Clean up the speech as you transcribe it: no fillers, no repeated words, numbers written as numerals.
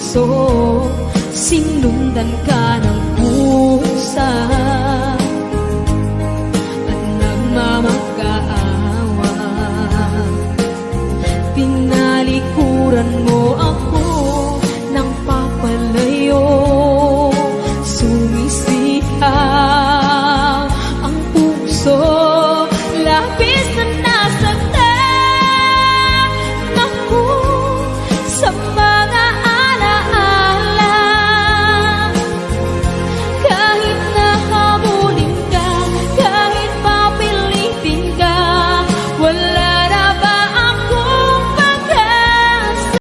puso, sinundan ka ng pusa at nagmamakaawa. Tinalikuran mo ako ng papalayo, sumisihaw ang puso, labis na nasaktan. Naku, sama